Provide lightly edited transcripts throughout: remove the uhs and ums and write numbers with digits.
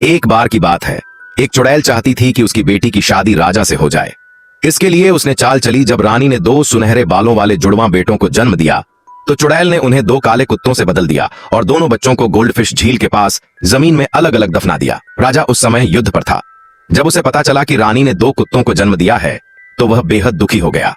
एक बार की बात है, एक चुड़ैल चाहती थी कि उसकी बेटी की शादी राजा से हो जाए। इसके लिए उसने चाल चली। जब रानी ने 2 सुनहरे बालों वाले जुड़वां बेटों को जन्म दिया तो चुड़ैल ने उन्हें 2 काले कुत्तों से बदल दिया और दोनों बच्चों को गोल्डफिश झील के पास जमीन में अलग अलग दफना दिया। राजा उस समय युद्ध पर था। जब उसे पता चला कि रानी ने 2 कुत्तों को जन्म दिया है तो वह बेहद दुखी हो गया।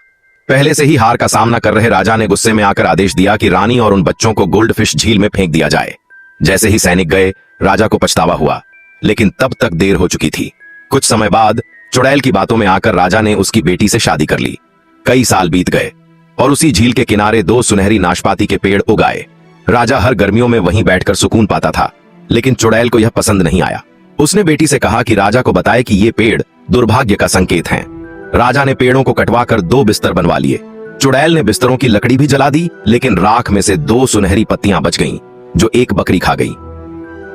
पहले से ही हार का सामना कर रहे राजा ने गुस्से में आकर आदेश दिया कि रानी और उन बच्चों को गोल्डफिश झील में फेंक दिया जाए। जैसे ही सैनिक गए, राजा को पछतावा हुआ, लेकिन तब तक देर हो चुकी थी। कुछ समय बाद चुड़ैल की बातों में आकर राजा ने उसकी बेटी से शादी कर ली। कई साल बीत गए और उसी झील के किनारे 2 सुनहरी नाशपाती के पेड़ उगाए। राजा हर गर्मियों में वहीं बैठकर सुकून पाता था, लेकिन चुड़ैल को यह पसंद नहीं आया। उसने बेटी से कहा कि राजा को बताए कि ये पेड़ दुर्भाग्य का संकेत हैं। राजा ने पेड़ों को कटवाकर 2 बिस्तर बनवा लिए। चुड़ैल ने बिस्तरों की लकड़ी भी जला दी, लेकिन राख में से 2 सुनहरी पत्तियां बच गईं, जो एक बकरी खा गई।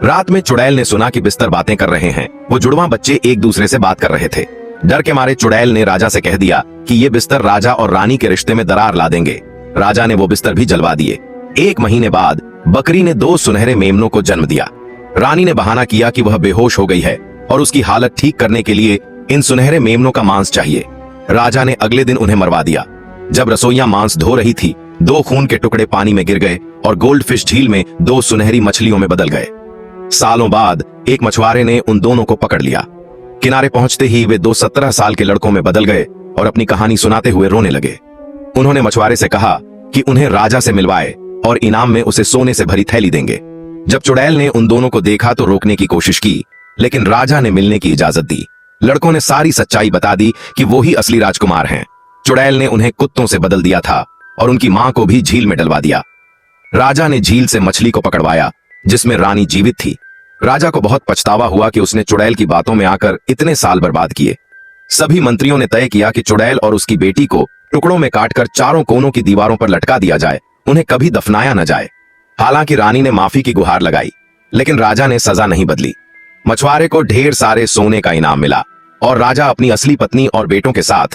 रात में चुड़ैल ने सुना कि बिस्तर बातें कर रहे हैं। वो जुड़वां बच्चे एक दूसरे से बात कर रहे थे। डर के मारे चुड़ैल ने राजा से कह दिया कि ये बिस्तर राजा और रानी के रिश्ते में दरार ला देंगे। राजा ने वो बिस्तर भी जलवा दिए। 1 महीने बाद बकरी ने 2 सुनहरे मेमनों को जन्म दिया। रानी ने बहाना किया कि वह बेहोश हो गई है और उसकी हालत ठीक करने के लिए इन सुनहरे मेमनों का मांस चाहिए। राजा ने अगले दिन उन्हें मरवा दिया। जब रसोइया मांस धो रही थी, 2 खून के टुकड़े पानी में गिर गए और गोल्डफिश झील में 2 सुनहरी मछलियों में बदल गए। सालों बाद एक मछुआरे ने उन दोनों को पकड़ लिया। किनारे पहुंचते ही वे 2 17 साल के लड़कों में बदल गए और अपनी कहानी सुनाते हुए रोने लगे। उन्होंने मछुआरे से कहा कि उन्हें राजा से मिलवाए और इनाम में उसे सोने से भरी थैली देंगे। जब चुड़ैल ने उन दोनों को देखा तो रोकने की कोशिश की, लेकिन राजा ने मिलने की इजाजत दी। लड़कों ने सारी सच्चाई बता दी कि वो ही असली राजकुमार हैं। चुड़ैल ने उन्हें कुत्तों से बदल दिया था और उनकी मां को भी झील में डलवा दिया। राजा ने झील से मछली को पकड़वाया जिसमें रानी जीवित थी। राजा को बहुत पछतावा हुआ कि उसने चुड़ैल की बातों में आकर इतने साल बर्बाद किए। सभी मंत्रियों ने तय किया कि चुड़ैल और उसकी बेटी को टुकड़ों में काटकर चारों कोनों की दीवारों पर लटका दिया जाए, उन्हें कभी दफनाया न जाए। हालांकि रानी ने माफी की गुहार लगाई, लेकिन राजा ने सजा नहीं बदली। मछुआरे को ढेर सारे सोने का इनाम मिला और राजा अपनी असली पत्नी और बेटों के साथ